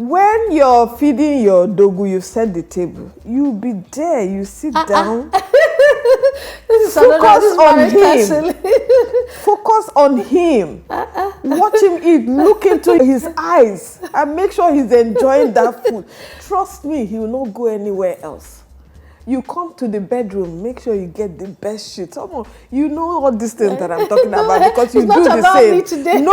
When you're feeding your dogu, you set the table. You be there, you sit down. This is Focus on him. person. Focus on him. Watch him eat. Look into his eyes and make sure he's enjoying that food. Trust me, he will not go anywhere else. You come to the bedroom, make sure you get the best shit. You know all these things that I'm talking about because you do the same. Me today. No.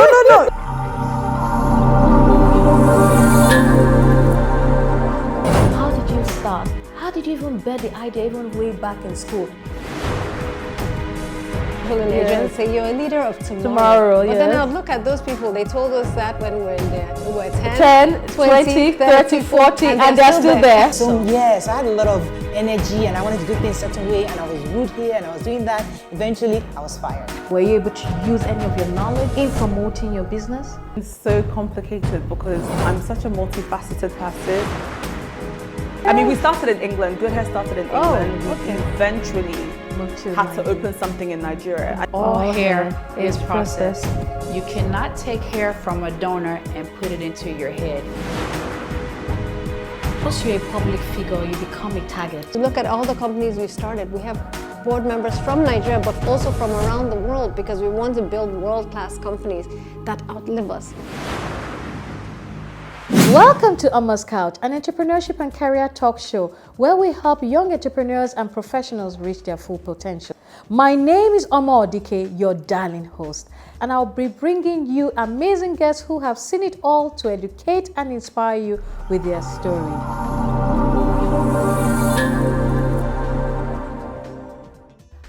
How did you start? How did you even bear the idea even way back in school? An agent say you're a leader of Tomorrow, but then I would look at those people. They told us that when we were in there. We were 10, 20, 30, 40, and they're still there. So yes, I had a lot of energy and I wanted to do things a certain way and I was rude here and I was doing that. Eventually, I was fired. Were you able to use any of your knowledge in promoting your business? It's so complicated because I'm such a multifaceted person. I mean, we started in England. Good Hair started in England. We eventually had to open something in Nigeria. All hair is processed. You cannot take hair from a donor and put it into your head. Once you're a public figure, you become a target. Look at all the companies we started. We have board members from Nigeria, but also from around the world because we want to build world-class companies that outlive us. Welcome to Oma's Couch, an entrepreneurship and career talk show where we help young entrepreneurs and professionals reach their full potential. My name is Omon Odike, your darling host, and I'll be bringing you amazing guests who have seen it all to educate and inspire you with their story.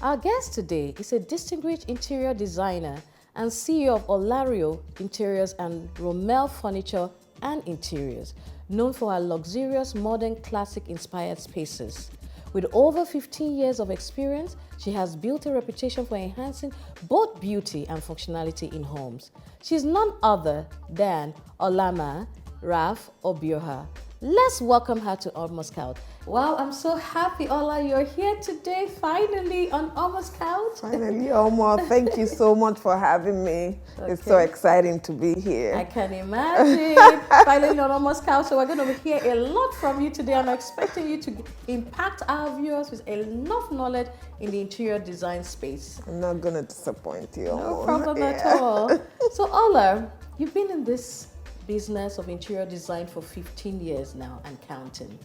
Our guest today is a distinguished interior designer and CEO of Olario Interiors and Rommel Furniture and Interiors, known for her luxurious, modern, classic-inspired spaces. With over 15 years of experience, she has built a reputation for enhancing both beauty and functionality in homes. She's none other than Olanma Ralph-Obioha. Let's welcome her to Oma's Couch. Wow, I'm so happy, Ola, you're here today, finally, on Oma's Couch. Finally, Oma, thank you so much for having me. Okay. It's so exciting to be here. I can imagine. Finally on Oma's Couch, so we're going to hear a lot from you today. I'm expecting you to impact our viewers with enough knowledge in the interior design space. I'm not going to disappoint you, Oma. No problem at all. So, Ola, you've been in this business of interior design for 15 years now and counting.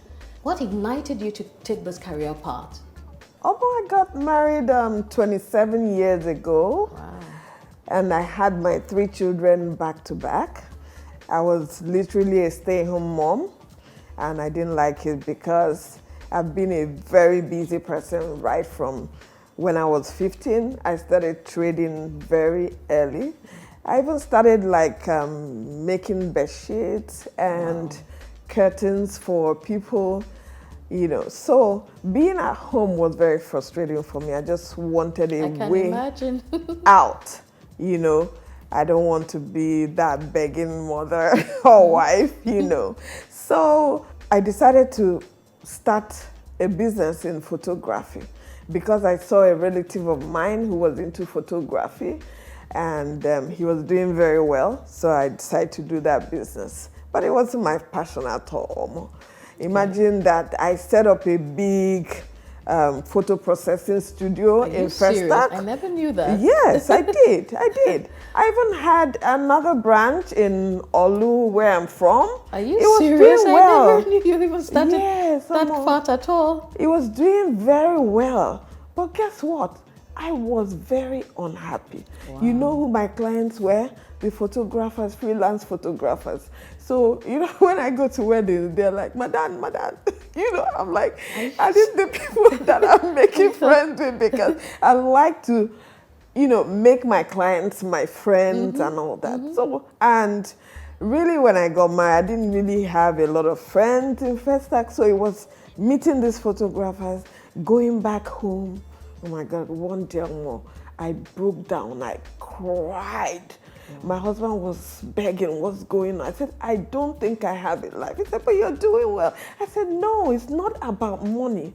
What ignited you to take this career path? I got married 27 years ago. Wow. And I had my 3 children back to back. I was literally a stay-at-home mom, and I didn't like it because I've been a very busy person right from when I was 15. I started trading very early. I even started making bed sheets and curtains for people, So being at home was very frustrating for me. I just wanted a way out, I don't want to be that begging mother or wife, So I decided to start a business in photography because I saw a relative of mine who was into photography. And he was doing very well, so I decided to do that business. But it wasn't my passion at all. Imagine that I set up a big photo processing studio in Festac. I never knew that. Yes, I did. I even had another branch in Olu, where I'm from. Are you serious? Doing well. I never knew you even started that part at all. It was doing very well. But guess what? I was very unhappy. Wow. You know who my clients were? The photographers, freelance photographers. So, when I go to weddings, they're like, Madam. I'm like, are these the people that I'm making friends with? Because I like to, make my clients my friends and all that. So, and really when I got married, I didn't really have a lot of friends in Festac. So it was meeting these photographers, going back home. Oh my God, one day more, I broke down, I cried. My husband was begging, what's going on? I said, I don't think I have a life. He said, but you're doing well. I said, no, it's not about money.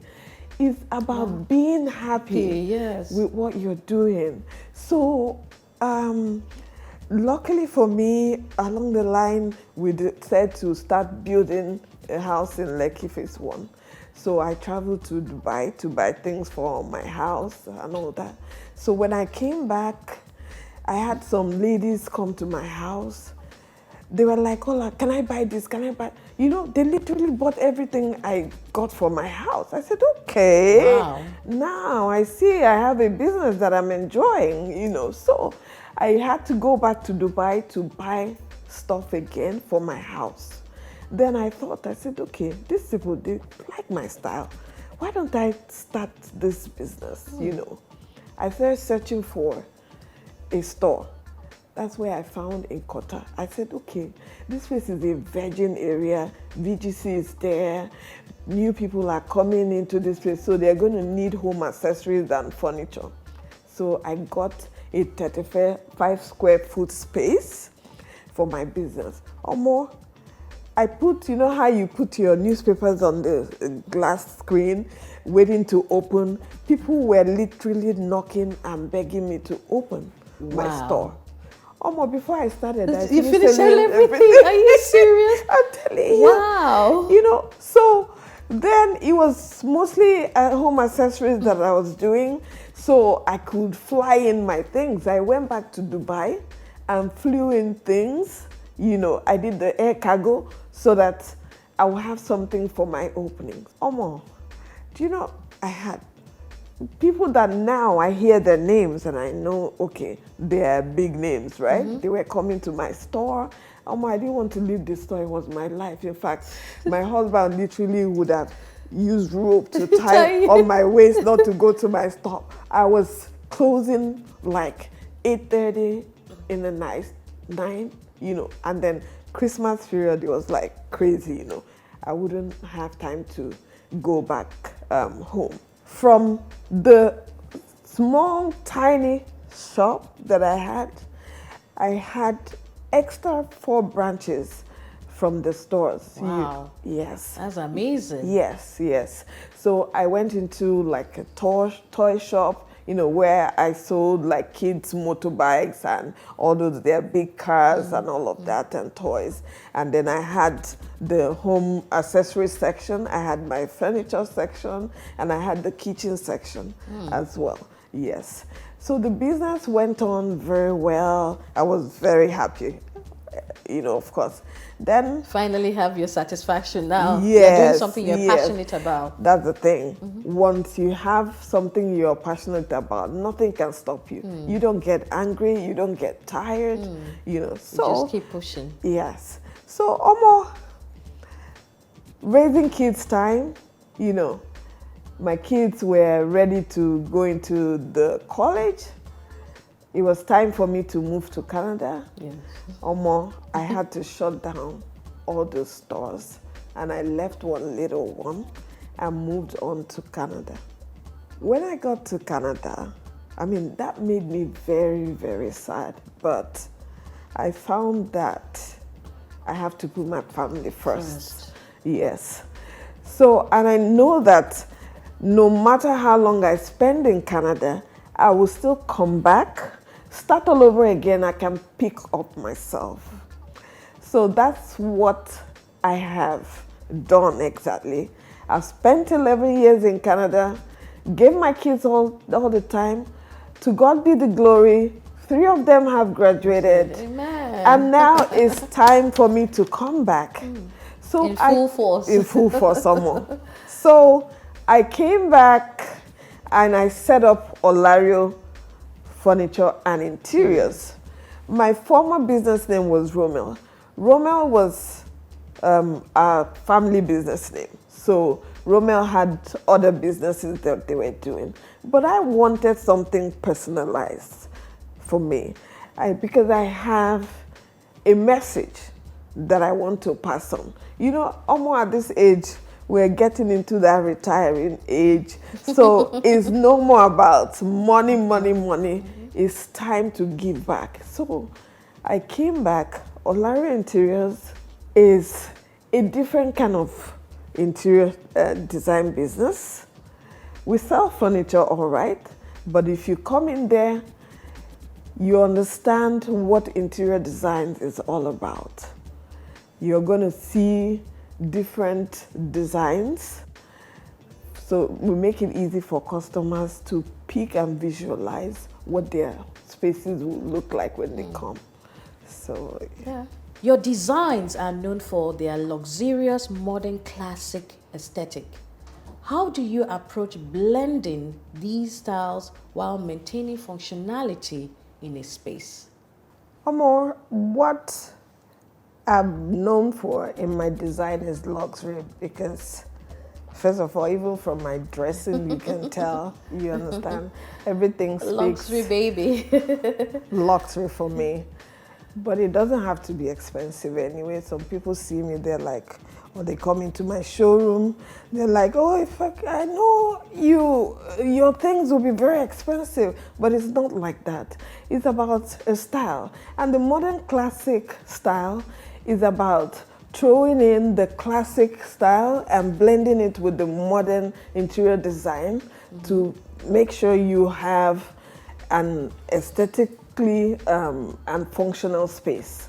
It's about being happy with what you're doing. So Luckily for me, along the line, we decided to start building a house in Lekki Phase 1. So I traveled to Dubai to buy things for my house and all that. So when I came back, I had some ladies come to my house. They were like, Ola, can I buy this? Can I buy? You know, they literally bought everything I got for my house. I said, okay. Wow. Now I see I have a business that I'm enjoying, you know. So I had to go back to Dubai to buy stuff again for my house. Then I thought, I said, okay, these people, they like my style. Why don't I start this business, you know? I started searching for a store. That's where I found in Qatar. I said, okay, this place is a virgin area. VGC is there. New people are coming into this place, so they're going to need home accessories and furniture. So I got a 35 square foot space for my business. Or more. I put, you know how you put your newspapers on the glass screen, waiting to open? People were literally knocking and begging me to open my store. Before I started, You finished selling everything? Are you serious? I'm telling you. Wow. You know, so then it was mostly home accessories that I was doing, so I could fly in my things. I went back to Dubai and flew in things. You know, I did the air cargo so that I will have something for my openings. Omo, do you know, I had people that now I hear their names and I know, okay, they are big names, right? They were coming to my store. I didn't want to leave this store. It was my life. In fact, my husband literally would have used rope to tie on my waist not to go to my store. I was closing like 8:30 in the night, 9, you know, and then Christmas period, it was like crazy, you know. I wouldn't have time to go back home. From the small, tiny shop that I had extra 4 branches from the stores. Wow. Yes. That's amazing. Yes, yes. So I went into like a toy shop, you know, where I sold like kids' motorbikes and all those their big cars and all of that and toys. And then I had the home accessories section, I had my furniture section, and I had the kitchen section as well. Yes. So the business went on very well. I was very happy, you know, of course. Then finally have your satisfaction now. Yes, You're doing something you're passionate about. That's the thing. Once you have something you're passionate about, nothing can stop you. You don't get angry, you don't get tired, you know. So you just keep pushing. Yes. So Omo, raising kids time, you know, my kids were ready to go into the college. It was time for me to move to Canada. Yes. Omo, I had to shut down all the stores and I left one little one and moved on to Canada. When I got to Canada, I mean, that made me very, very sad, but I found that I have to put my family first. Yes. So, and I know that no matter how long I spend in Canada, I will still come back, start all over again. I can pick up myself. So that's what I have done exactly. I've spent 11 years in Canada, gave my kids all the time. To God be the glory. 3 of them have graduated. Amen. And now it's time for me to come back. So in full force. In full force, almost. So I came back and I set up Olario Furniture and Interiors. My former business name was Romel. Romel was our family business name. So Romel had other businesses that they were doing. But I wanted something personalized for me because I have a message that I want to pass on. You know, almost at this age, we're getting into that retiring age. So it's no more about money, money, money. It's time to give back. So I came back. Olario Interiors is a different kind of interior design business. We sell furniture, all right, but if you come in there, you understand what interior design is all about. You're going to see different designs. So we make it easy for customers to pick and visualize what their spaces will look like when they come. So Yeah. Your designs are known for their luxurious, modern, classic aesthetic. How do you approach blending these styles while maintaining functionality in a space? Amor, what I'm known for in my design is luxury because, first of all, even from my dressing, you can tell, you understand, everything speaks Luxury baby. luxury for me. But it doesn't have to be expensive anyway. Some people see me, they're like, or they come into my showroom, they're like, oh, if I know your things will be very expensive. But it's not like that. It's about a style. And the modern classic style is about throwing in the classic style and blending it with the modern interior design to make sure you have an aesthetically and functional space.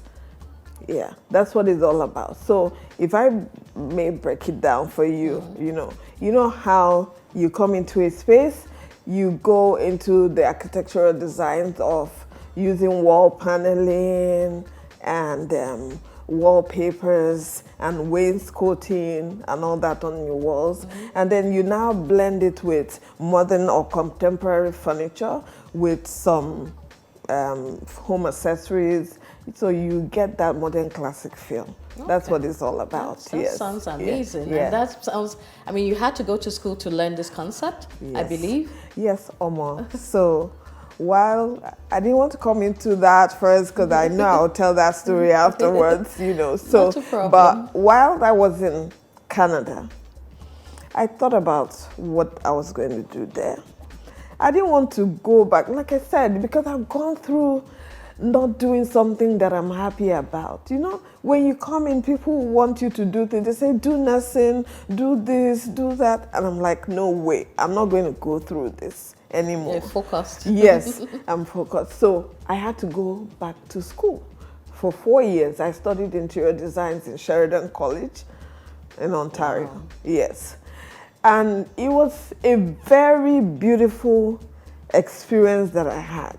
Yeah, that's what it's all about. So if I may break it down for you, you know how you come into a space, you go into the architectural designs of using wall paneling and wallpapers and wainscoting and all that on your walls. And then you now blend it with modern or contemporary furniture with some home accessories, so you get that modern classic feel. Okay. That's what it's all about. That sounds amazing. Yeah. And that sounds, I mean, you had to go to school to learn this concept, I believe. Yes, Omar. So while I didn't want to come into that first because I know I'll tell that story afterwards, So, Not a problem. But while I was in Canada, I thought about what I was going to do there. I didn't want to go back, like I said, because I've gone through not doing something that I'm happy about. When you come in, people want you to do things. They say, do nursing, do this, do that. And I'm like, no way, I'm not going to go through this anymore. You're focused. Yes, I'm focused. So I had to go back to school. For 4 years, I studied interior designs in Sheridan College in Ontario. Wow. Yes. And it was a very beautiful experience that I had.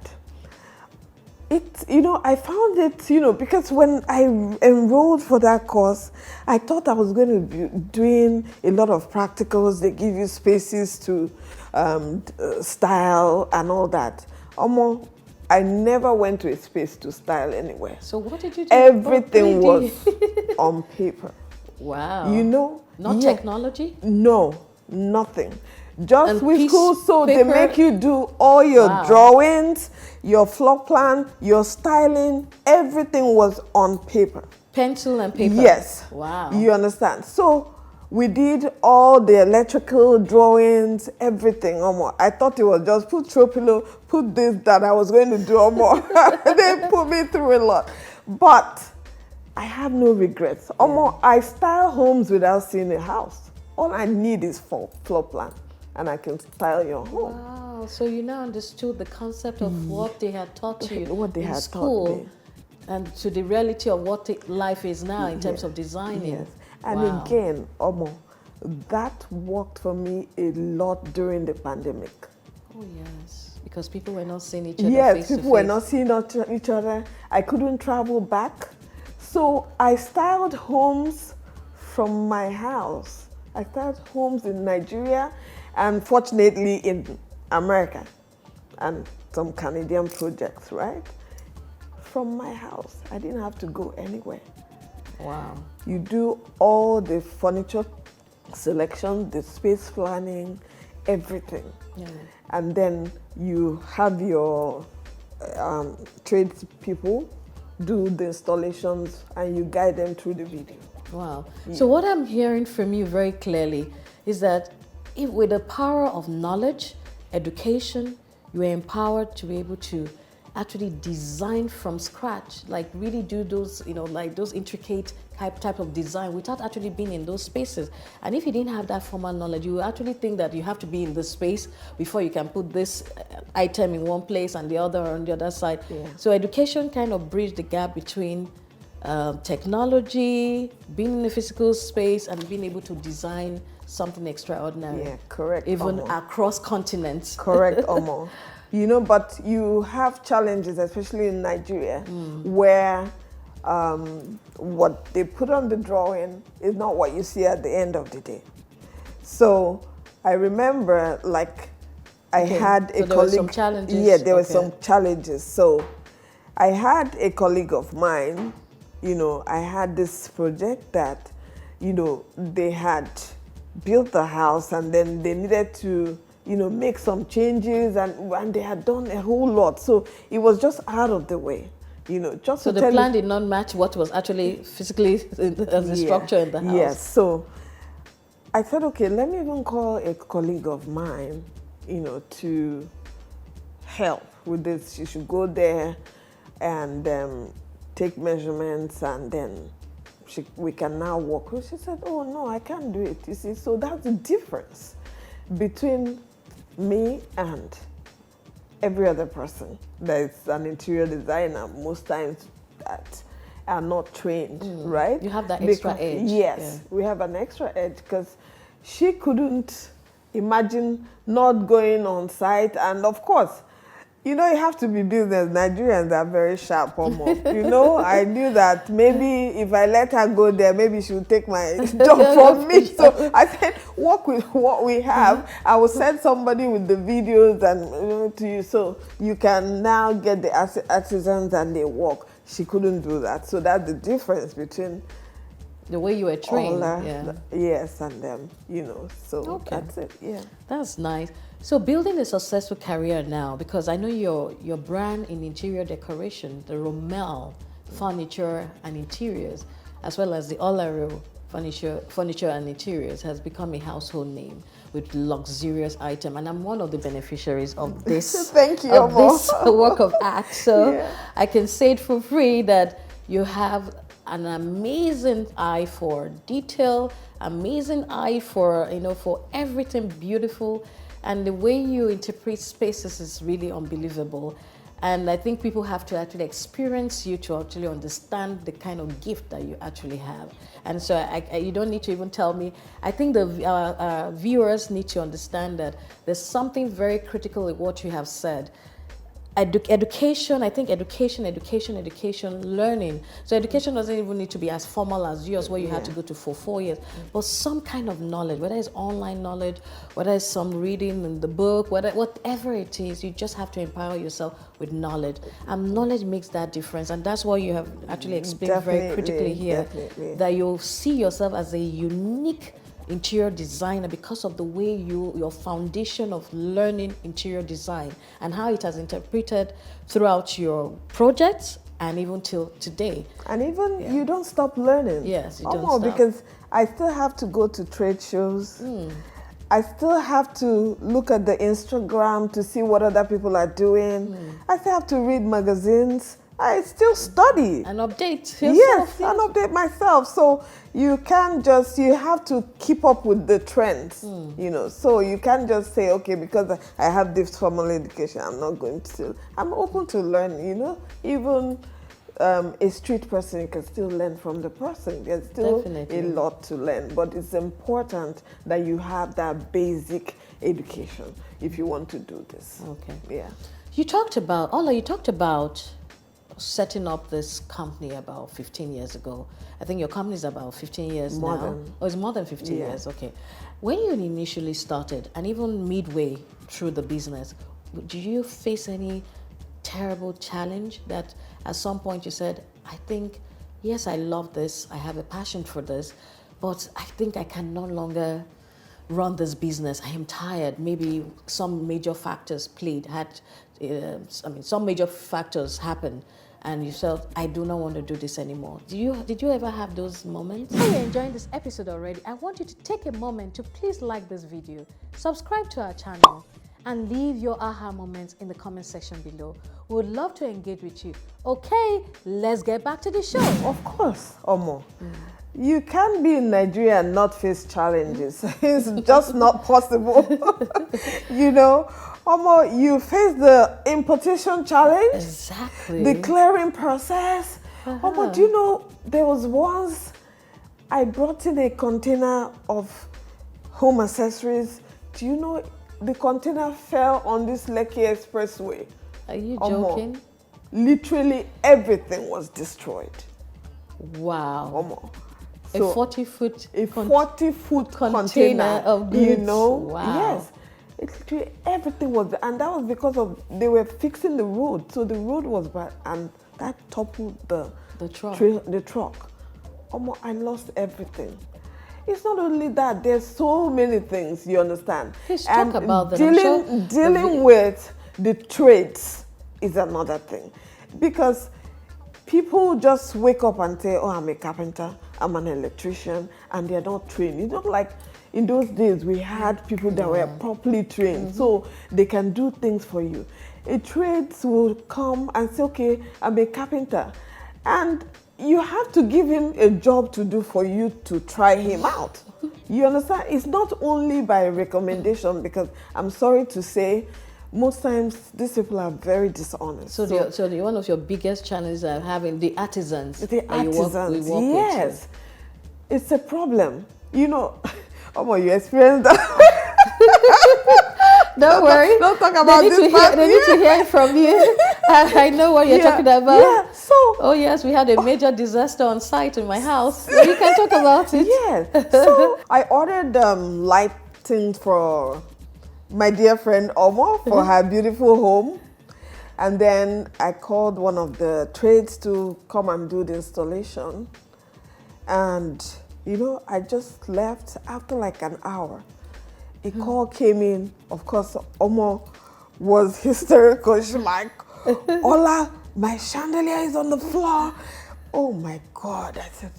I found it, because when I enrolled for that course, I thought I was going to be doing a lot of practicals. They give you spaces to style and all that. I never went to a space to style anywhere. So what did you do? Everything was on paper. Wow. Not technology? No, nothing. Just with school, so paper. They make you do all your drawings, your floor plan, your styling, everything was on paper. Pencil and paper? Yes. Wow. You understand? So we did all the electrical drawings, everything. I thought it was just put throw pillow, put this, that I was going to do more. They put me through a lot. But I have no regrets. I style homes without seeing a house. All I need is floor plan, and I can style your home. Wow, so you now understood the concept of what they had taught you what they in had school, taught me. And to the reality of what life is now in terms of designing. Yes, and again, that worked for me a lot during the pandemic. Oh yes, because people were not seeing each other Yes, face people were not seeing each other. I couldn't travel back. So I styled homes from my house. I styled homes in Nigeria and fortunately in America and some Canadian projects, right? From my house. I didn't have to go anywhere. Wow. You do all the furniture selection, the space planning, everything. Yeah. And then you have your tradespeople do the installations and you guide them through the video. Wow. Yeah. So what I'm hearing from you very clearly is that with the power of knowledge, education, you are empowered to be able to actually design from scratch, like really do those, like those intricate type of design without actually being in those spaces. And if you didn't have that formal knowledge, you actually think that you have to be in this space before you can put this item in one place and the other on the other side. Yeah. So education kind of bridged the gap between technology, being in a physical space, and being able to design something extraordinary. Yeah, correct. Even Omo. across continents. Correct, Omo. But you have challenges, especially in Nigeria, where what they put on the drawing is not what you see at the end of the day. So I remember, like, I had a so there colleague. were some challenges. Yeah, there were Okay. some challenges. So I had a colleague of mine. I had this project that, they had built the house and then they needed to, make some changes and they had done a whole lot. So it was just out of the way, just So to the tell plan you. did not match what was actually physically as the structure in the house. Yes. So I said, okay, let me even call a colleague of mine, to help with this. She should go there and take measurements, and then we can now work. She said, oh no, I can't do it. You see, so that's the difference between me and every other person that is an interior designer. Most times that are not trained, right? You have that extra edge. Yes, Yeah. we have an extra edge because she couldn't imagine not going on site, and of course, you have to be business. Nigerians are very sharp almost. I knew that maybe if I let her go there, maybe she would take my job from me. So I said, work with what we have. I will send somebody with the videos and to you, so you can now get the artisans and they work. She couldn't do that. So that's the difference between The way you were trained. Ola, Yeah. yes, and them, so Okay. that's it, yeah. That's nice. So building a successful career now, because I know your brand in interior decoration, the Rommel Furniture and Interiors, as well as the Olario Furniture and Interiors, has become a household name with luxurious item, and I'm one of the beneficiaries of this. Thank you, of Omo. this work of art. So Yeah. I can say it for free that you have an amazing eye for detail, amazing eye for for everything beautiful, and the way you interpret spaces is really unbelievable. And I think people have to actually experience you to actually understand the kind of gift that you actually have. And so you don't need to even tell me. I think the viewers need to understand that there's something very critical in what you have said. Education, I think education, learning. So education doesn't even need to be as formal as yours, where you had to go to for 4 years, but some kind of knowledge, whether it's online knowledge, whether it's some reading in the book, whatever it is, you just have to empower yourself with knowledge. And knowledge makes that difference. And that's why you have actually explained very critically here that you'll see yourself as a unique interior designer because of the way your foundation of learning interior design and how it has interpreted throughout your projects and even till today. And even you don't stop learning. Yes, you don't Omo, stop. because I still have to go to trade shows. I still have to look at the Instagram to see what other people are doing. I still have to read magazines. I still study. And update yourself. Yes, and update myself. So you can't just, you have to keep up with the trends, So you can't just say, okay, because I have this formal education, I'm not going to. I'm open to learn, Even a street person, you can still learn from the person. There's still Definitely. a lot to learn, but it's important that you have that basic education if you want to do this. Okay. Yeah. You talked about setting up this company about 15 years ago. I think your company is about 15 years More now. than. Oh, it's more than 15 Yeah. years, okay. When you initially started, and even midway through the business, did you face any terrible challenge that at some point you said, I think, yes, I love this, I have a passion for this, but I think I can no longer run this business. I am tired. Maybe some major factors some major factors happened, and you felt, I do not want to do this anymore. Did you ever have those moments? If you're enjoying this episode already, I want you to take a moment to please like this video, subscribe to our channel, and leave your aha moments in the comment section below. We would love to engage with you. Okay, let's get back to the show. Of course, Omo. You can't be in Nigeria and not face challenges. It's just not possible. You know, Omo, you face the importation challenge, Exactly. the clearing process. Omo, do you know, there was once I brought in a container of home accessories. Do you know, the container fell on this Lekki Expressway. Are you Omo, joking? literally everything was destroyed. Wow. Omo. A 40-foot a 40-foot container of goods. You know, Wow. yes, it's literally everything was there, and that was because of they were fixing the road, so the road was bad, and that toppled the truck. The truck. Omo, I lost everything. It's not only that; there's so many things. You understand? Please and talk about them. I'm sure dealing with the trades is another thing, because people just wake up and say, oh, I'm a carpenter, I'm an electrician, and they're not trained. It's not like in those days we had people that were properly trained, so they can do things for you. A trades will come and say, okay, I'm a carpenter. And you have to give him a job to do for you to try him out. You understand? It's not only by recommendation, because I'm sorry to say, most times these people are very dishonest. So one of your biggest challenges are having the artisans. The artisans, yes. It's a problem. You know, oh, you experienced that. Don't worry. Don't talk about this. They need to hear it from you. I know what you're talking about. Yeah, so. Oh, yes, we had a major disaster on site in my house. You can talk about it. Yes. So I ordered lighting for my dear friend Omo for her beautiful home. And then I called one of the trades to come and do the installation. And, you know, I just left after like an hour. A call came in. Of course, Omo was hysterical. She's like, Ola, my chandelier is on the floor. Oh my God. I said,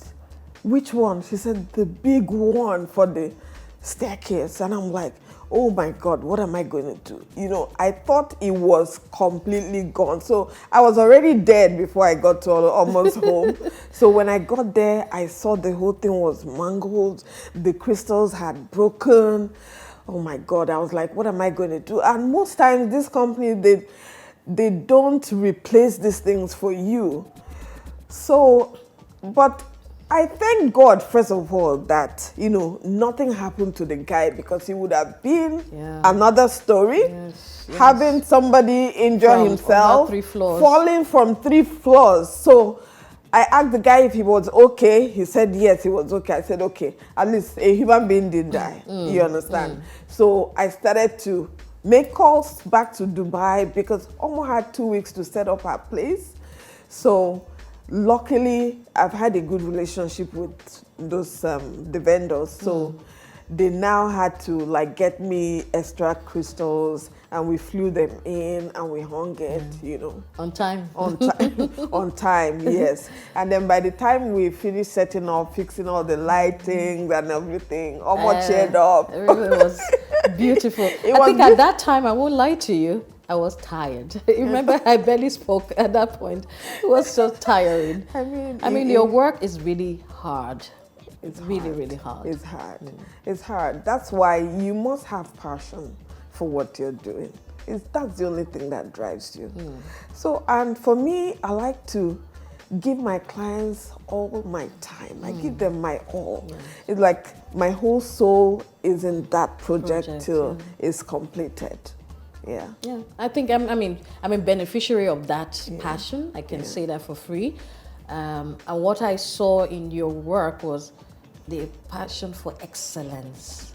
which one? She said, the big one for the staircase. And I'm like, oh my God, what am I going to do? You know, I thought it was completely gone. So I was already dead before I got to Omo's home. So when I got there, I saw the whole thing was mangled. The crystals had broken. Oh my God, I was like, what am I going to do? And most times this company, they don't replace these things for you. So, but I thank God, first of all, that, you know, nothing happened to the guy, because he would have been another story. Yes. Having somebody injure himself, 3 floors. Falling from 3 floors. So I asked the guy if he was okay. He said yes, he was okay. I said, okay, at least a human being didn't die. You understand? So I started to make calls back to Dubai, because Omo had 2 weeks to set up her place. So luckily, I've had a good relationship with those the vendors. So they now had to like get me extra crystals, and we flew them in and we hung it, you know. On time. On time. On time, yes. And then by the time we finished setting up, fixing all the lighting and everything, almost cheered up. Everything was beautiful. I think at that time, I won't lie to you, I was tired. Remember, I barely spoke at that point. It was so tiring. I mean, your work is really hard. It's really hard. It's hard. It's hard. That's why you must have passion for what you're doing. That's the only thing that drives you. So, and for me, I like to give my clients all my time. I give them my all. It's like my whole soul is in that project till it's completed. Yeah. I think I'm a beneficiary of that passion. I can say that for free. And what I saw in your work was the passion for excellence.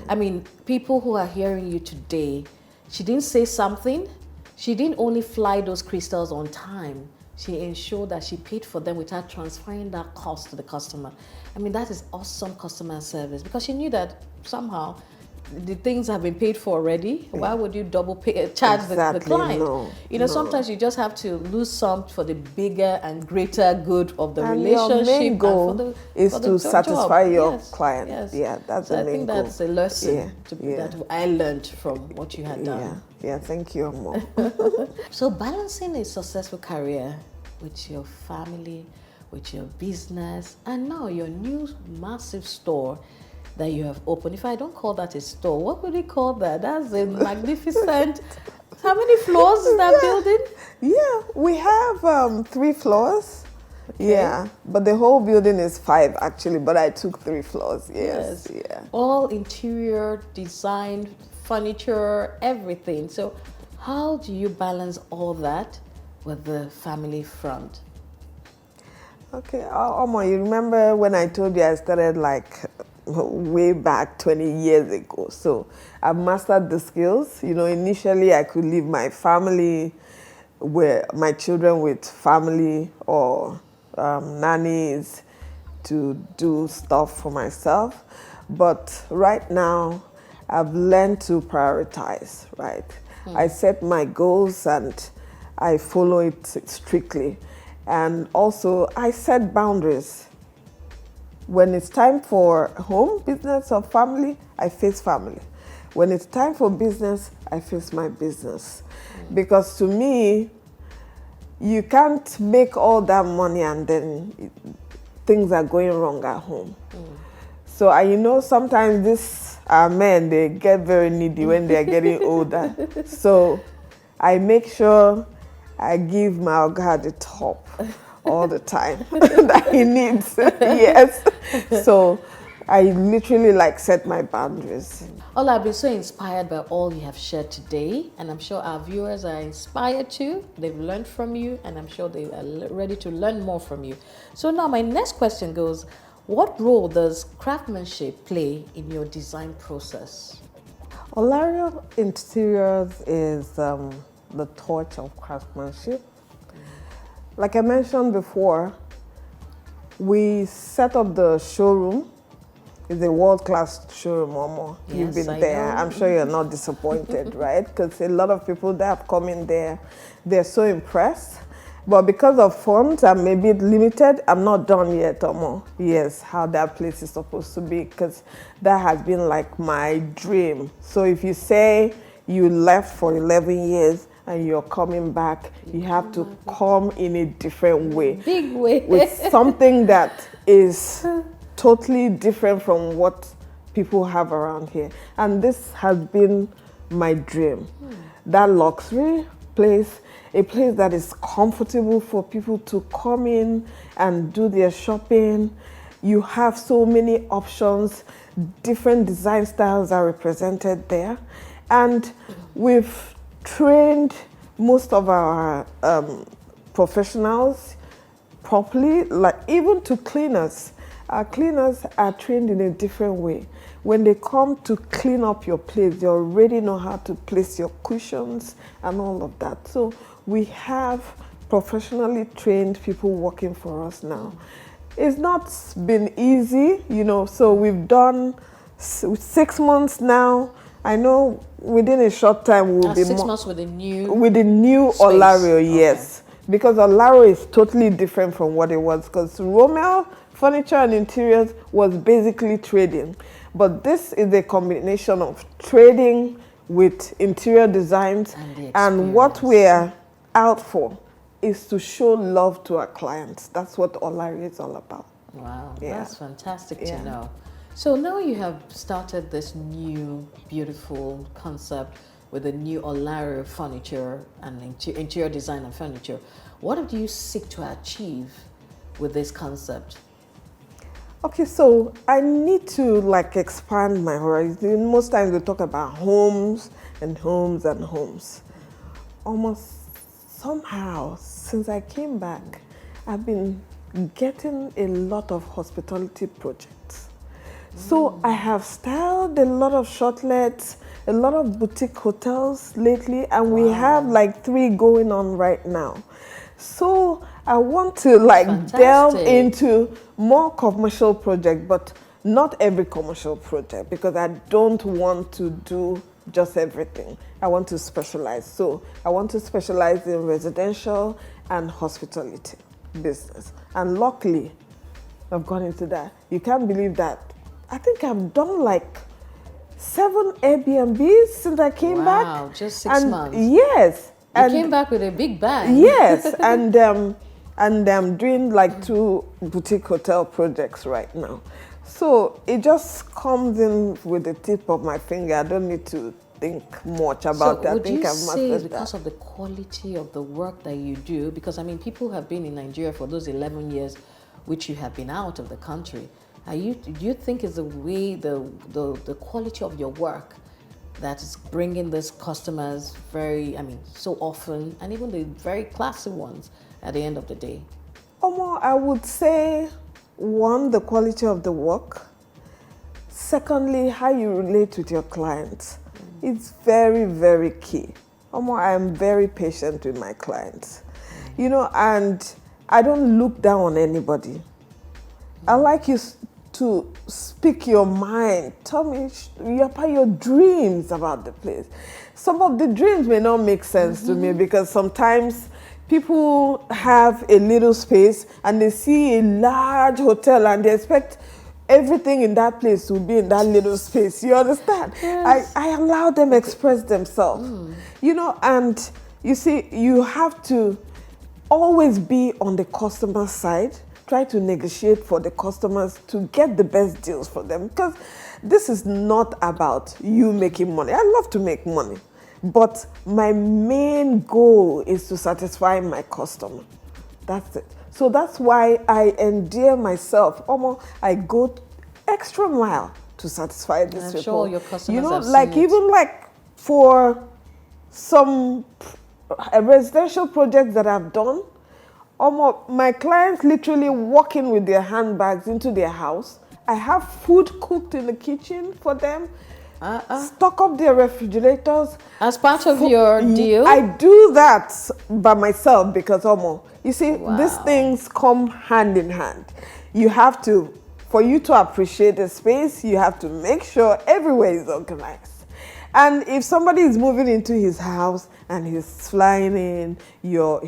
I mean, people who are hearing you today, she didn't say something. She didn't only fly those crystals on time. She ensured that she paid for them without transferring that cost to the customer. I mean, that is awesome customer service, because she knew that somehow the things have been paid for already. Why would you double pay, charge the client? No, you know, sometimes you just have to lose some for the bigger and greater good of the and relationship. Your main goal is to satisfy your client. Yes. Yeah, that's so the main goal. I think that's a lesson Yeah. that I learned from what you had done. Yeah, thank you, Omon. So balancing a successful career with your family, with your business, and now your new massive store that you have opened. If I don't call that a store, what would you call that? That's a magnificent. How many floors is that building? Yeah, we have 3 floors. Okay. Yeah, but the whole building is 5 actually, but I took 3 floors. Yes. Yeah. All interior design, furniture, everything. So how do you balance all that with the family front? Okay, Omar, you remember when I told you I started like way back 20 years ago. So I've mastered the skills. You know, initially I could leave my family, my children with family or nannies to do stuff for myself. But right now I've learned to prioritize, right? I set my goals and I follow it strictly. And also I set boundaries. When it's time for home, business, or family, I face family. When it's time for business, I face my business. Because to me, you can't make all that money and then things are going wrong at home. So you know, sometimes these men, they get very needy when they're getting older. So I make sure I give my Oga the top all the time that he needs. Yes. So I literally like set my boundaries. Ola, I've been so inspired by all you have shared today, and I'm sure our viewers are inspired too. They've learned from you, and I'm sure they are ready to learn more from you. So now my next question goes, what role does craftsmanship play in your design process? Olario Interiors is the torch of craftsmanship. Like I mentioned before, we set up the showroom. It's a world-class showroom, Momo. Yes, You've been I there. know. I'm sure you're not disappointed, right? Because a lot of people that have come in there, they're so impressed. But because of funds and maybe limited, I'm not done yet, Omo. Yes, how that place is supposed to be, because that has been like my dream. So if you say you left for 11 years and you're coming back, you have to come in a different way. Big way. With something that is totally different from what people have around here. And this has been my dream. That luxury place, a place that is comfortable for people to come in and do their shopping. You have so many options, different design styles are represented there. And we've trained most of our professionals properly, like even to cleaners. Our cleaners are trained in a different way. When they come to clean up your place, they already know how to place your cushions and all of that. So we have professionally trained people working for us now. It's not been easy, you know, so we've done 6 months now. I know within a short time we'll be 6 months with the new Olario, yes. Okay. Because Olario is totally different from what it was, because Rommel Furniture and Interiors was basically trading. But this is a combination of trading with interior designs, and what we're out for is to show love to our clients. That's what Olario is all about. Wow, Yeah. that's fantastic to know. So now you have started this new beautiful concept with the new Olario furniture and interior design and furniture. What do you seek to achieve with this concept? Okay, so I need to like expand my horizon. Most times we talk about homes and homes and homes. Almost somehow, since I came back, I've been getting a lot of hospitality projects. So I have styled a lot of shortlets, a lot of boutique hotels lately, and we have like 3 going on right now. So I want to like delve into more commercial projects, but not every commercial project, because I don't want to do just everything. I want to specialize. So I want to specialize in residential and hospitality business. And luckily, I've gone into that. You can't believe that. I think I've done like 7 Airbnbs since I came back. Wow, just 6 months. Yes. You came back with a big bang. Yes, and I'm doing like 2 boutique hotel projects right now. So it just comes in with the tip of my finger. I don't need to think much about that. Would you I've say mastered because that. of the quality of the work that you do? Because I mean, people have been in Nigeria for those 11 years, which you have been out of the country. Do you think it's the way, the quality of your work that is bringing these customers so often, and even the very classy ones at the end of the day? I would say, 1, the quality of the work. Secondly, how you relate with your clients. It's very, very key. I am very patient with my clients. And I don't look down on anybody. I like you to speak your mind. Tell me your dreams about the place. Some of the dreams may not make sense to me, because sometimes people have a little space and they see a large hotel and they expect everything in that place to be in that little space. You understand? Yes. I allow them express themselves. And you see, you have to always be on the customer side. Try to negotiate for the customers to get the best deals for them, because this is not about you making money. I love to make money, but my main goal is to satisfy my customer. That's it. So that's why I endear myself. I go extra mile to satisfy these people. I'm sure your customers have like seen it. Even like for some residential projects that I've done, my clients literally walk in with their handbags into their house. I have food cooked in the kitchen for them. Stock up their refrigerators. As part of your deal? I do that by myself because, you see, these things come hand in hand. You have to, for you to appreciate the space, you have to make sure everywhere is organized. And if somebody is moving into his house and he's flying in, you're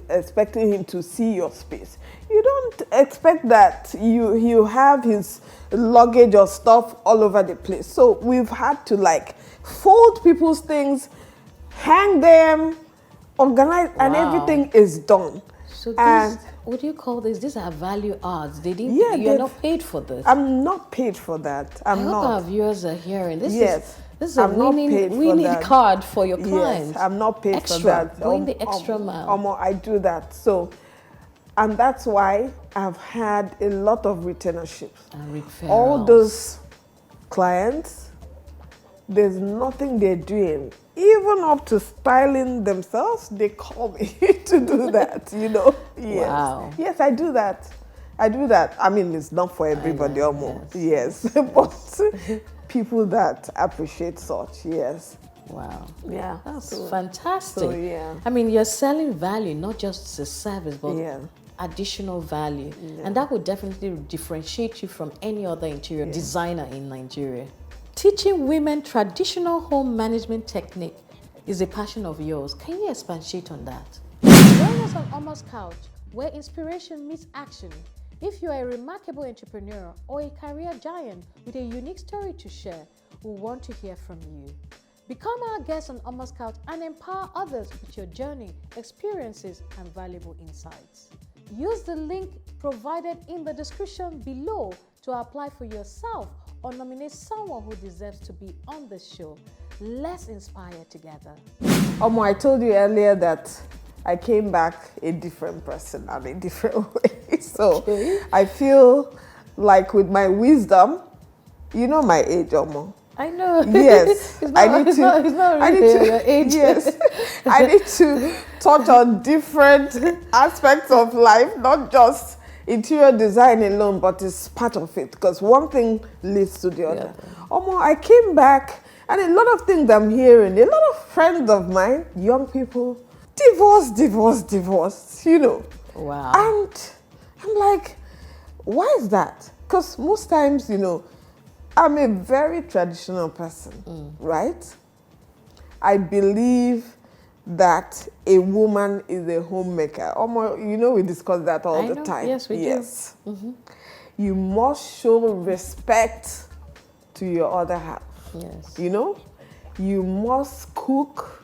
expecting him to see your space. You don't expect that you have his luggage or stuff all over the place. So we've had to fold people's things, hang them, organize, and everything is done. So what do you call this? These are value adds. You're not paid for this. I'm not paid for that. I hope our viewers are hearing this. Yes. This is a winning card for your clients. Yes, I'm not paid for that. Going the extra mile. I do that. So, and that's why I've had a lot of retainerships. And referrals. All those clients, there's nothing they're doing. Even up to styling themselves, they call me to do that, Yes. Wow. Yes, I do that. I mean, it's not for everybody almost. Yes. But people that appreciate such, yes. Wow. Yeah. That's fantastic. So, yeah. I mean, you're selling value, not just a service, but additional value. Yeah. And that would definitely differentiate you from any other interior designer in Nigeria. Teaching women traditional home management technique is a passion of yours. Can you expatiate on that? Join us on Omon's Couch, where inspiration meets action. If you are a remarkable entrepreneur or a career giant with a unique story to share, we want to hear from you. Become our guest on Omon's Couch and empower others with your journey, experiences, and valuable insights. Use the link provided in the description below to apply for yourself or nominate someone who deserves to be on this show. Let's inspire together. I told you earlier that I came back a different person and a different way. So I feel like with my wisdom, my age, Omo. I know. Yes. I need to touch on different aspects of life, not just interior design alone, but it's part of it, because one thing leads to the other. I came back, and a lot of things I'm hearing, a lot of friends of mine, young people, divorce, Wow. And I'm like, why is that? because most times, you know, I'm a very traditional person, right? I believe that a woman is a homemaker. You know, we discuss that all the time. Yes, we do. You must show respect to your other half. Yes. You know, you must cook.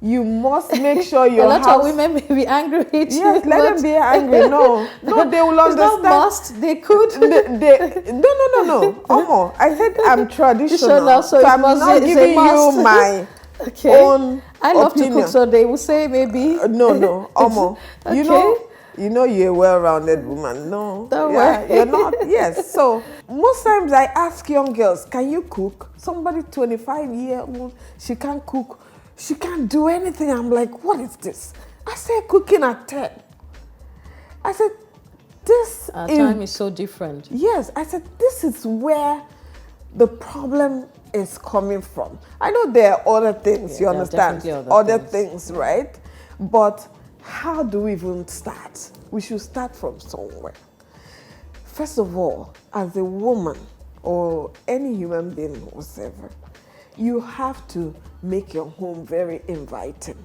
You must make sure your A lot house. of women may be angry with you. Yes, let them be angry. No, they will It's understand. not must. They could. No. Omo, I said I'm traditional, So it I'm must not be- it's a giving you must. my Okay. own I love opinion. to cook, so they will say maybe. No, Omo. Okay. You know you're a well-rounded woman. No, Don't worry. you're not. Yes. So most times I ask young girls, "Can you cook?" Somebody 25-year-old, she can't cook. She can't do anything. I'm like, what is this? I said cooking at 10. I said, this Our time is so different. Yes, I said, this is where the problem is coming from. I know there are other things, you there are understand? definitely Other other things, right? But how do we even start? We should start from somewhere. First of all, as a woman or any human being whatsoever, you have to make your home very inviting.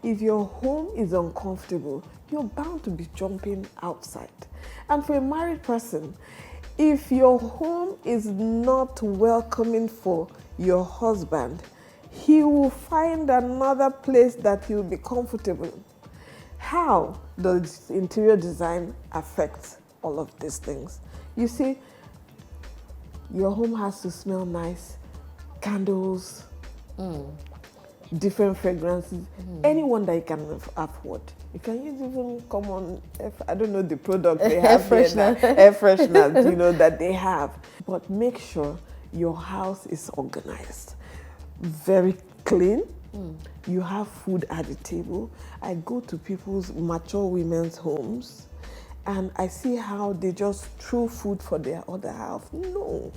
If your home is uncomfortable, you're bound to be jumping outside. And for a married person, if your home is not welcoming for your husband, he will find another place that he'll be comfortable. How does interior design affect all of these things? You see, your home has to smell nice, candles, different fragrances, anyone that you can afford. You can use even common, I don't know the product they have air freshener, you know, that they have. But make sure your house is organized, very clean. You have food at the table. I go to people's mature women's homes and I see how they just throw food for their other half. No.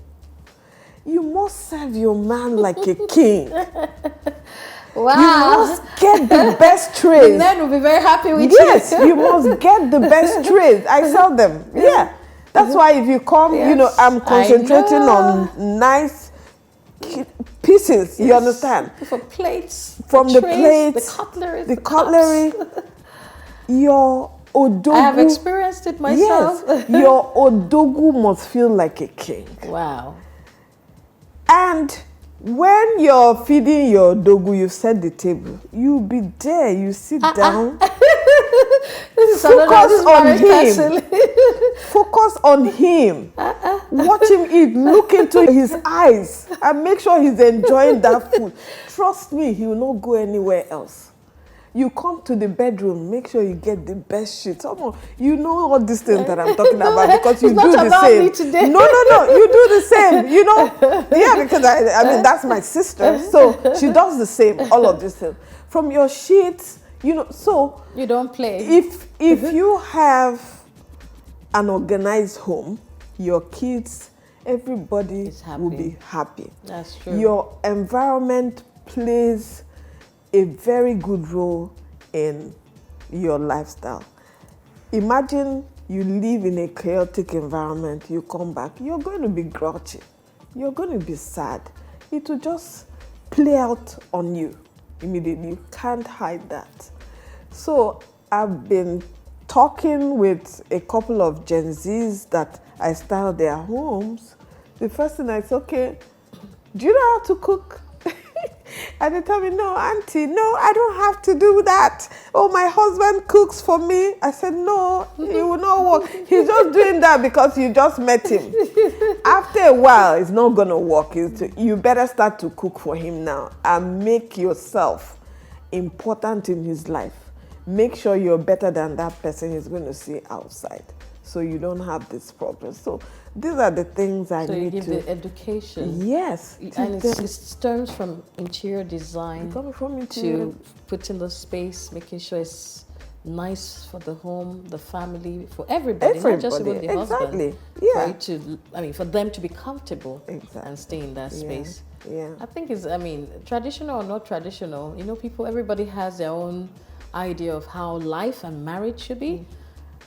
You must serve your man like a king. Wow. You must get the best trays. The men will be very happy with Yes, you must get the best trays. I sell them. Yeah. That's why if you come, you know, I'm concentrating on nice pieces. You understand? For plates, From the the trays, plates, the cutlery, the cutlery, your odogu. I have experienced it myself. Yes, your odogu must feel like a king. Wow. And when you're feeding your dogu, you set the table. You be there, you sit down. Focus on him. Focus on him. Watch him eat. Look into his eyes and make sure he's enjoying that food. Trust me, he will not go anywhere else. You come to the bedroom, make sure you get the best shit. You know all these things that I'm talking about because you do the same. Me today. No, you do the same. You know, yeah, because I mean that's my sister, so she does the same. All of this thing from your sheets, you know. So you don't play. If you have an organized home, your kids, everybody will be happy. That's true. Your environment plays a very good role in your lifestyle. Imagine you live in a chaotic environment, you come back, you're going to be grouchy, you're going to be sad. It will just play out on you immediately. You can't hide that. So I've been talking with a couple of Gen Zs that I style their homes. The first thing I said, okay, do you know how to cook? And they tell me, no, auntie, no, I don't have to do that. Oh, my husband cooks for me. I said, no, it will not work. He's just doing that because you just met him. After a while, it's not going to work. You better start to cook for him now and make yourself important in his life. Make sure you're better than that person he's going to see outside, so you don't have this problem. So these are the things I so need you to... give the education. Yes. And it stems from interior design to putting the space, making sure it's nice for the home, the family, for everybody, not just even the husband. Yeah. For them to be comfortable and stay in that space. Yeah. I think it's, traditional or not traditional, everybody has their own idea of how life and marriage should be.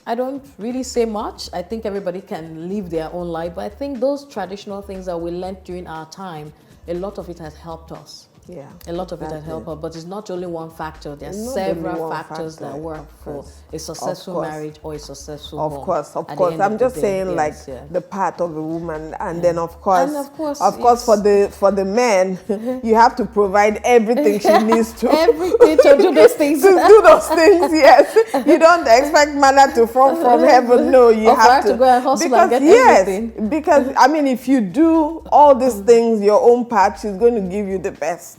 I don't really say much. I think everybody can live their own life. But I think those traditional things that we learned during our time, a lot of it has helped us. Yeah, A lot of it has exactly. helped us, but it's not only one factor. There are It's not only several one factors that factor, work of for course. a successful Of course. marriage or a successful Of home. course, of at the course. end I'm of the just day. saying, like Yes, yeah. the part of the woman, and then of course, And of course, for the men, you have to provide everything she needs to everything to do those things. to do those things. Yes, you don't expect manna to fall from heaven. No, you Or for have her to go and hustle because and get yes, everything. because I mean, if you do all these things your own part, she's going to give you the best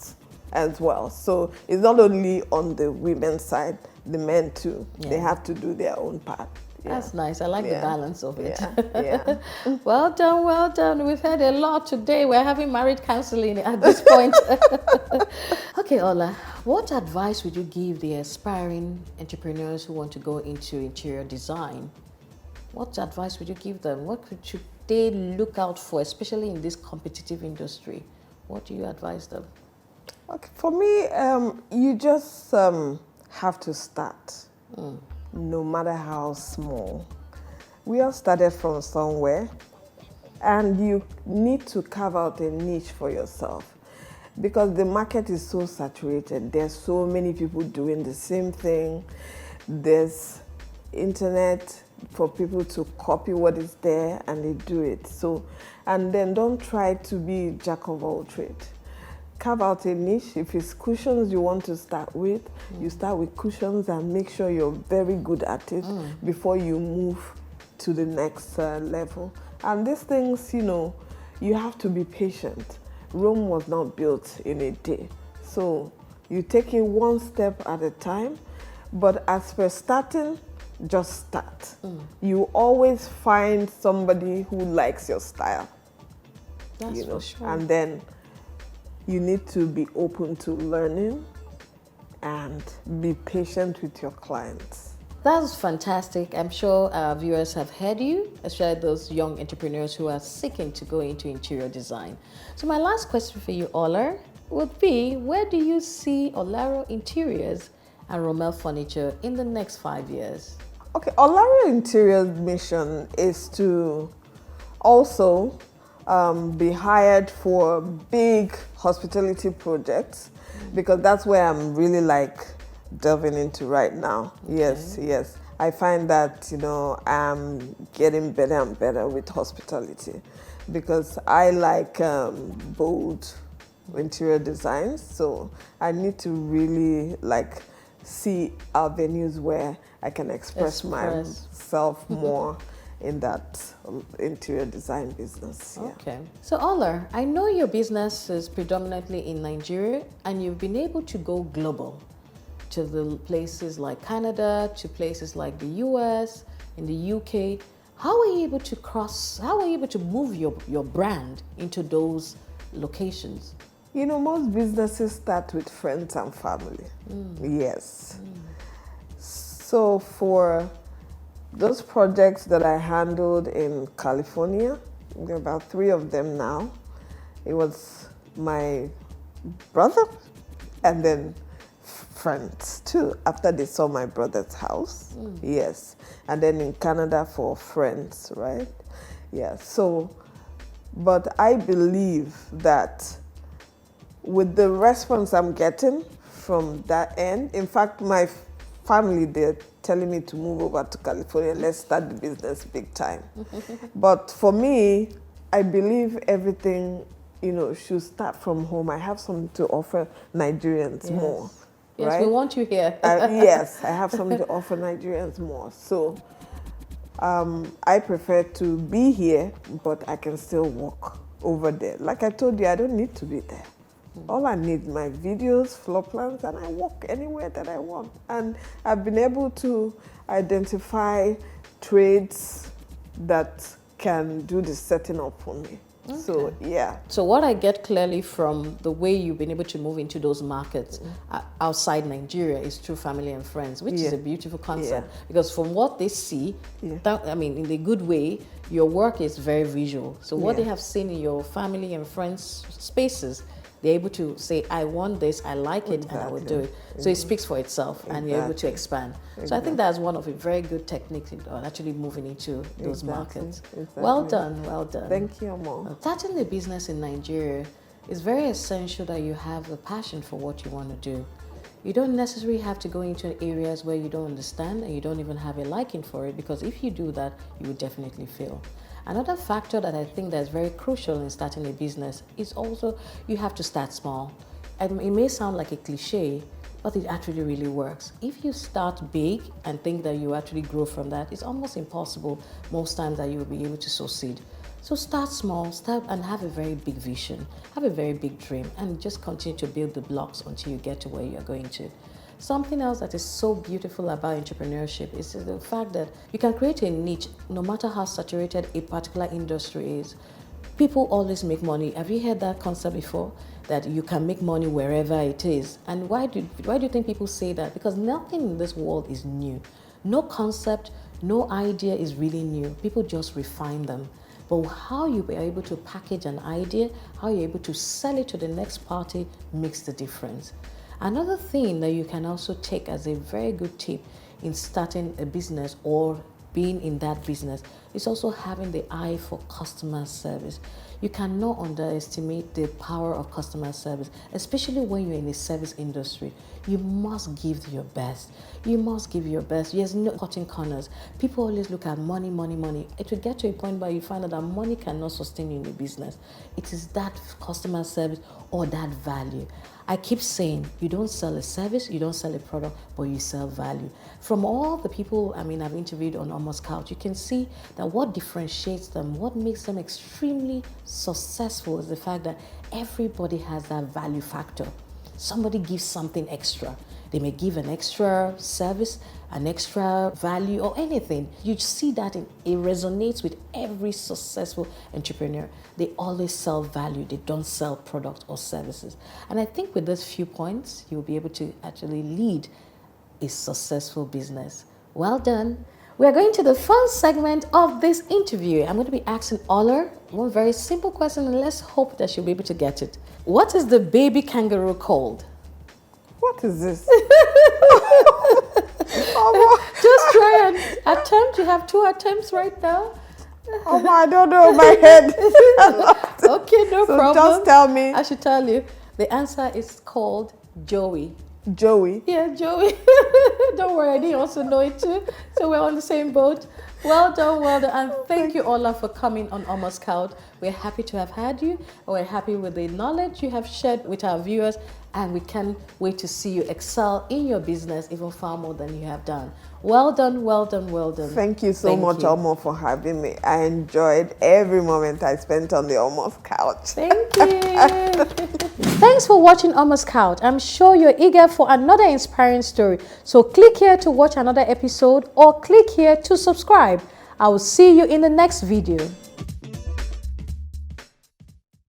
as well. So it's not only on the women's side, the men too. They Yeah. have to do their own part. Yeah. That's nice. I like the Yeah. balance of it. Yeah. Well done, well done. We've heard a lot today. We're having marriage counseling at this point. Okay, Ola, what advice would you give the aspiring entrepreneurs who want to go into interior design? What advice would you give them? What should they look out for, especially in this competitive industry? What do you advise them? Okay, for me, you just have to start, no matter how small. We all started from somewhere, and you need to carve out a niche for yourself because the market is so saturated. There's so many people doing the same thing. There's internet for people to copy what is there, and they do it. So, and then don't try to be jack of all trades. Carve out a niche. If it's cushions you want to start with, you start with cushions and make sure you're very good at it before you move to the next level. And these things, you know, you have to be patient. Rome was not built in a day. So you take it one step at a time, but as for starting, just start. You always find somebody who likes your style. That's You know, for sure. and then you need to be open to learning and be patient with your clients. That's fantastic. I'm sure our viewers have heard you, especially those young entrepreneurs who are seeking to go into interior design. So my last question for you, Ola, would be, where do you see Olario Interiors and Rommel Furniture in the next 5 years? Okay, Olario Interiors' mission is to also be hired for big hospitality projects, because that's where I'm really like delving into right now. Yes, yes. I find that, you know, I'm getting better and better with hospitality because I like bold interior designs. So I need to really like see our venues where I can express myself more in that interior design business. Yeah. Okay. So Ola, I know your business is predominantly in Nigeria and you've been able to go global to the places like Canada, to places like the US, in the UK. How are you able to move your brand into those locations? You know, most businesses start with friends and family. Yes. So for those projects that I handled in California, there are about 3 of them now. It was my brother and then friends too, after they saw my brother's house. Yes. And then in Canada for friends, right? Yeah. So, but I believe that with the response I'm getting from that end, in fact, my family, they're telling me to move over to California, let's start the business big time. But for me, I believe everything, you know, should start from home. I have something to offer Nigerians more. Yes, right? we want you here. Yes, I have something to offer Nigerians more. So I prefer to be here, but I can still walk over there. Like I told you, I don't need to be there. All I need my videos, floor plans, and I walk anywhere that I want. And I've been able to identify trades that can do the setting up for me. Okay. So, yeah. So what I get clearly from the way you've been able to move into those markets outside Nigeria is through family and friends, which is a beautiful concept. Because from what they see, I mean, in the good way, your work is very visual. So what they have seen in your family and friends spaces, They're able to say, I want this, I like it, and I will do it. So it speaks for itself, and you're able to expand. So I think that's one of the very good techniques on actually moving into those markets. Well done, well done. Thank you, Omon. Starting a business in Nigeria is very essential that you have a passion for what you want to do. You don't necessarily have to go into areas where you don't understand and you don't even have a liking for it, because if you do that, you will definitely fail. Another factor that I think that's very crucial in starting a business is also you have to start small. And it may sound like a cliche, but it actually really works. If you start big and think that you actually grow from that, it's almost impossible most times that you will be able to succeed. So start small, start and have a very big vision, have a very big dream, and just continue to build the blocks until you get to where you're going to. Something else that is so beautiful about entrepreneurship is the fact that you can create a niche no matter how saturated a particular industry is. People always make money. Have you heard that concept before? That you can make money wherever it is. And why do you think people say that? Because nothing in this world is new. No concept, no idea is really new. People just refine them. But how you are able to package an idea, how you're able to sell it to the next party makes the difference. Another thing that you can also take as a very good tip in starting a business or being in that business is also having the eye for customer service. You cannot underestimate the power of customer service, especially when you're in a service industry. You must give your best. You must give your best. There's no cutting corners. People always look at money, money, money. It will get to a point where you find out that money cannot sustain you in a business. It is that customer service or that value. I keep saying, you don't sell a service, you don't sell a product, but you sell value. From all the people, I've interviewed on Almost Couch, you can see that what differentiates them, what makes them extremely successful is the fact that everybody has that value factor. Somebody gives something extra. They may give an extra service, an extra value, or anything. You see that it resonates with every successful entrepreneur. They always sell value. They don't sell products or services. And I think with those few points, you'll be able to actually lead a successful business. Well done. We are going to the fun segment of this interview. I'm going to be asking Ola one very simple question, and let's hope that she'll be able to get it. What is the baby kangaroo called? What is this? Just try and attempt. You have 2 attempts right now. I don't know my head. Okay, no problem. Just tell me. I should tell you. The answer is called Joey. Joey. Yeah, Joey. Don't worry, I didn't also know it too. So we're on the same boat. Well done, well done. And thank you, Ola, for coming on Almost Couch. We're happy to have had you. We're happy with the knowledge you have shared with our viewers. And we can't wait to see you excel in your business even far more than you have done. Well done, well done, well done. Thank you so much, Omon, for having me. I enjoyed every moment I spent on the Almost Couch. Thank you. Thanks for watching Almost Couch. I'm sure you're eager for another inspiring story. So click here to watch another episode or click here to subscribe. I will see you in the next video.